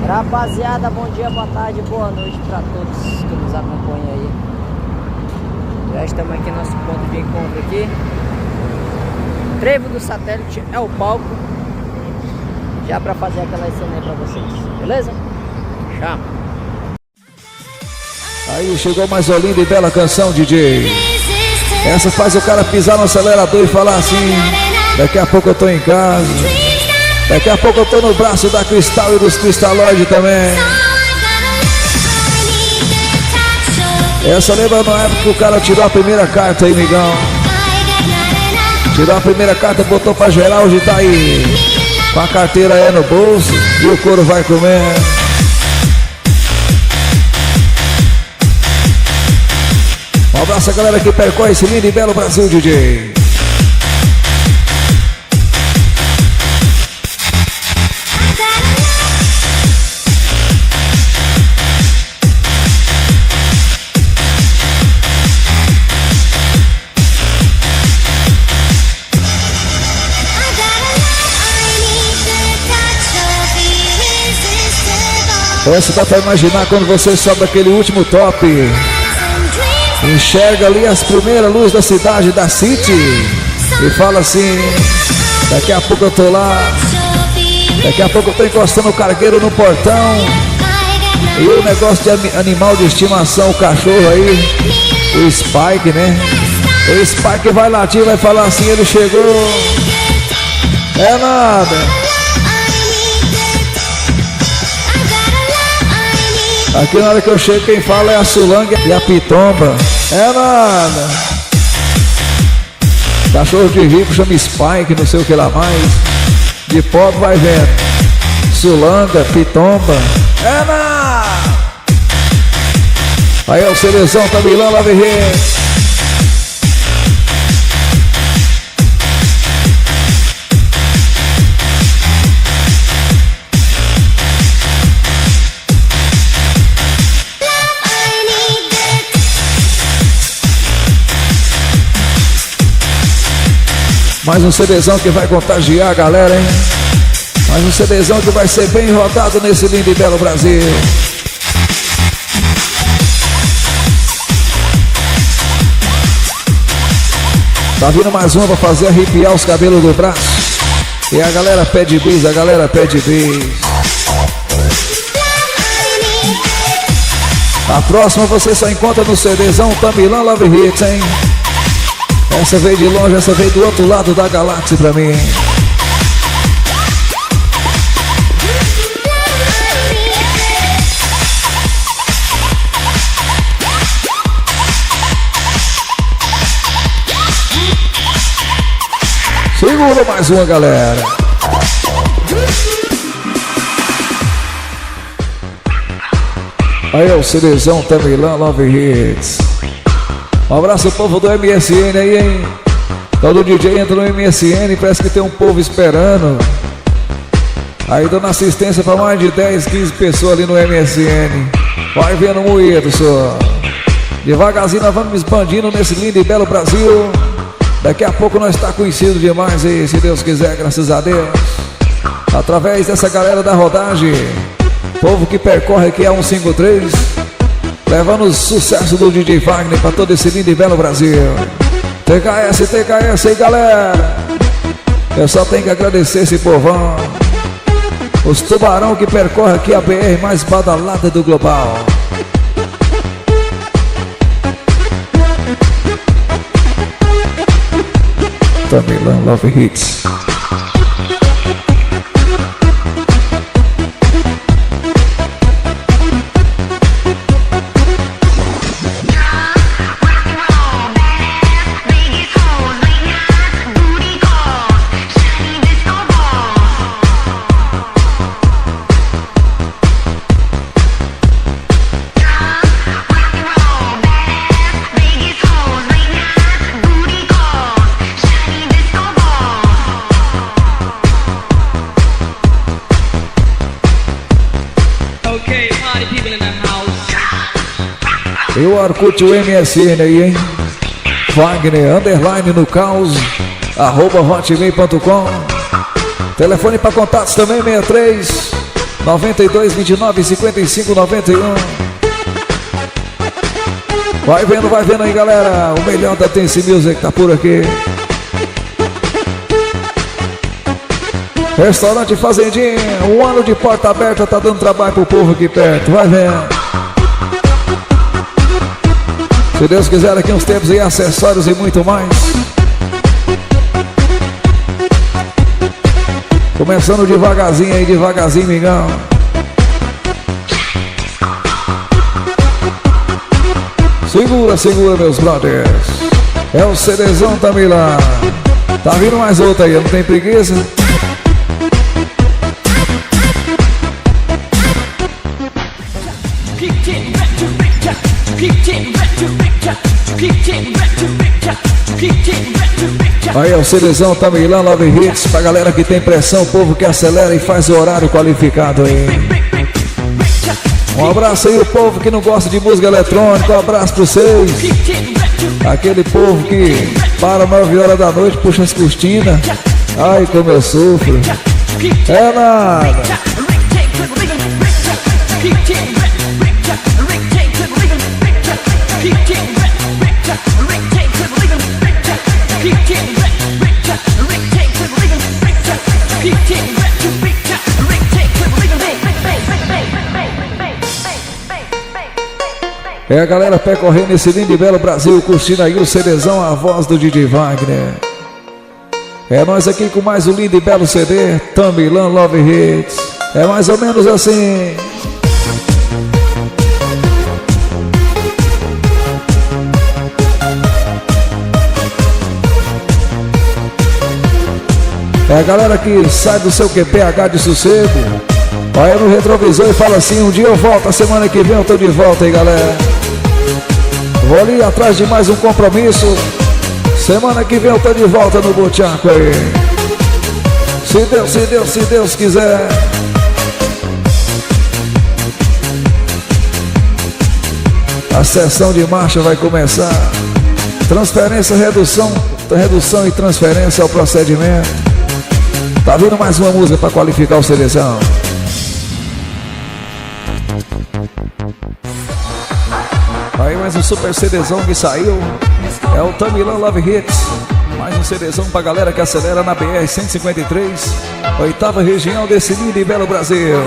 Rapaziada, bom dia, boa tarde, boa noite pra todos que nos acompanham aí. Já estamos aqui no nosso ponto de encontro aqui. Trevo do Satélite é o palco. Já pra fazer aquela cena aí pra vocês, beleza? Chama. Aí chegou mais uma linda e bela canção, DJ. Essa faz o cara pisar no acelerador e falar assim: daqui a pouco eu tô em casa, daqui a pouco eu tô no braço da Cristal e dos Cristalóides também. Essa lembra na época que o cara tirou a primeira carta aí, migão. Tirou a primeira carta, botou pra geral, hoje tá aí com a carteira aí no bolso e o couro vai comer. Um abraço a galera que percorre esse lindo e belo Brasil, DJ. Essa dá pra imaginar quando você sobe aquele último top, enxerga ali as primeiras luzes da cidade, da City, e fala assim: daqui a pouco eu tô lá, daqui a pouco eu tô encostando o cargueiro no portão, e o negócio de animal de estimação, o cachorro aí, o Spike, né? O Spike vai latir, vai falar assim: ele chegou, é nada. Aqui na hora que eu chego, quem fala é a Sulanga e a Pitomba. É nada. Cachorro de rico chama Spike, não sei o que lá mais. De pobre vai vendo. Sulanga, Pitomba. É nada. Aí é o Cerezão, Tamilão, Laverrê. Mais um CDzão que vai contagiar a galera, hein? Mais um CDzão que vai ser bem rodado nesse lindo e belo Brasil. Tá vindo mais uma pra fazer arrepiar os cabelos do braço. E a galera pede bis, a galera pede bis. A próxima você só encontra no CDzão Tamilão Love Hits, hein? Essa veio de longe, essa veio do outro lado da galáxia pra mim. Segura mais uma, galera. Aí é o CDzão Tamilão Love Hits. Um abraço ao povo do MSN aí, hein? Todo DJ entra no MSN, parece que tem um povo esperando. Aí dando assistência para mais de 10, 15 pessoas ali no MSN. Vai vendo o moído, só. Devagarzinho nós vamos expandindo nesse lindo e belo Brasil. Daqui a pouco nós está conhecido demais aí, se Deus quiser, graças a Deus. Através dessa galera da rodagem, povo que percorre aqui a 153, levando o sucesso do DJ Wagner para todo esse lindo e belo Brasil. TKS aí, galera. Eu só tenho que agradecer esse povão. Os tubarão que percorrem aqui a BR mais badalada do global. Tamilão Love Hits. E o Orkut, o MSN aí, hein? Wagner, _ no caos, @hotmail.com. Telefone para contatos também, 63 92 29 55 91. Vai vendo aí, galera. O melhor da Dance Music tá por aqui. Restaurante Fazendinha, um ano de porta aberta, tá dando trabalho pro povo aqui perto. Vai vendo. Se Deus quiser, daqui uns tempos aí, acessórios e muito mais. Começando devagarzinho aí, devagarzinho, migão. Segura, meus brothers. É o CDzão também lá. Tá vindo mais outra aí, não tem preguiça? Aí é o CDzão também lá, Love Hits. Pra galera que tem pressão, o povo que acelera e faz o horário qualificado aí. Um abraço aí o povo que não gosta de música eletrônica, um abraço pra vocês. Aquele povo que para 9 horas da noite, puxa as cortinas. Ai, como eu sofro. É nada. É a galera percorrendo esse lindo e belo Brasil, curtindo aí o CDzão, a voz do DJ Wagner. É nós aqui com mais um lindo e belo CD, Tamilan Love Hits. É mais ou menos assim. É a galera que sai do seu QPH de sossego, vai no retrovisor e fala assim: um dia eu volto, a semana que vem eu tô de volta aí, galera. Vou ali atrás de mais um compromisso. Semana que vem eu tô de volta no Boteco aí. Se Deus quiser. A sessão de marcha vai começar. Transferência, redução e transferência ao procedimento. Tá vindo mais uma música para qualificar o CDzão. Aí mais um super CDzão que saiu. É o Tamilan Love Hits. Mais um CDzão pra galera que acelera na BR-153, 8ª região desse lindo e belo Brasil.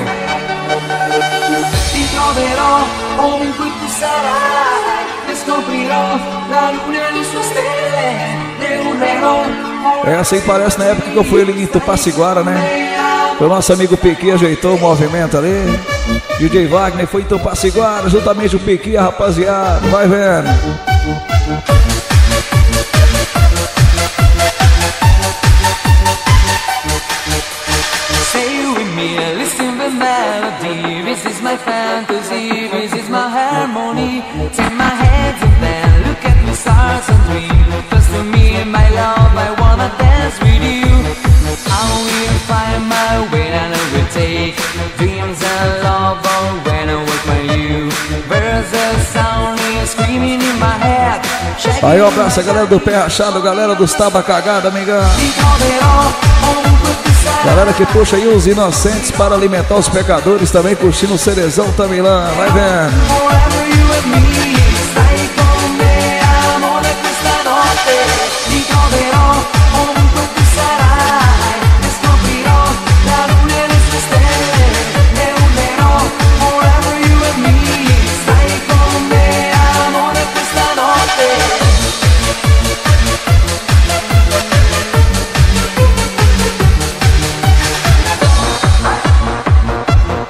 Ti troverò ovunque tu sarai e scoprirò la luna e le sue stelle, le urlerò. É assim, parece na época que eu fui ali em Tupaciguara, né? O nosso amigo Piqui ajeitou o movimento ali. DJ Wagner foi em Tupaciguara, juntamente o Piqui, a rapaziada. Vai vendo. Stay with me, listen to the melody. This is my fantasy, this is my harmony. Take my hands and then look at the stars and dream. Close to me, my love, I wanna dance with you. I will find my way and I will take dreams and love when I work for you. There's a sound screaming in my head. Aí um abraço a galera do Pé Rachado, galera dos Taba Cagada, amigão. Galera que puxa aí os inocentes para alimentar os pecadores, também curtindo o CDzão Tamilan, vai vendo.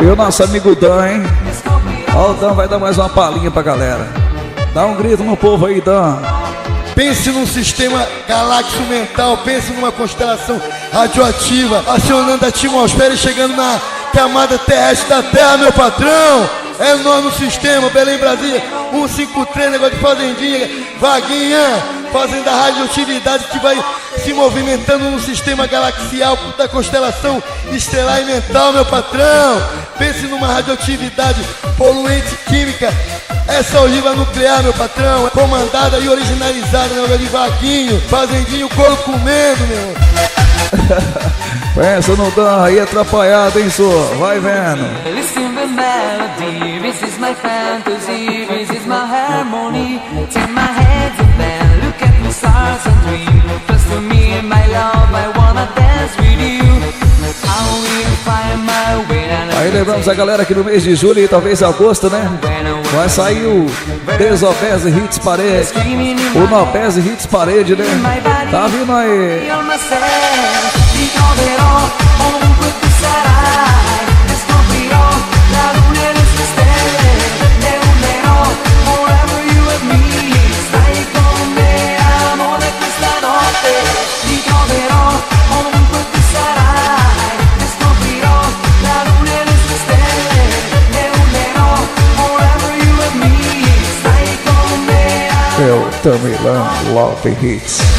E o nosso amigo Dan, hein? Ó, o Dan vai dar mais uma palhinha pra galera. Dá um grito no povo aí, Dan. Pense num sistema galáctico mental, pense numa constelação radioativa, acionando a atmosfera e chegando na camada terrestre da Terra, meu patrão. É nós no sistema, Belém, Brasília, 153, negócio de fazendinha, Vaguinha, fazendo a radioatividade que vai se movimentando no sistema galaxial da constelação estelar e mental, meu patrão. Pense numa radioatividade poluente química, essa ogiva nuclear, meu patrão, comandada e originalizada, negócio de Vaguinho, fazendinho, couro comendo, meu. Pensa no Dan aí atrapalhado, hein, só? Vai vendo. Listen to melody, this is my fantasy, this is my harmony. Take my hands and then look at the stars and dream. Close to me and my love, I wanna dance with you. I will find my way. Aí lembramos a galera que no mês de julho e talvez agosto, né? Vai sair o Desobese Hits Parede. O Nobese Hits Parede, né? Tá vindo aí. Eu também Love Hits.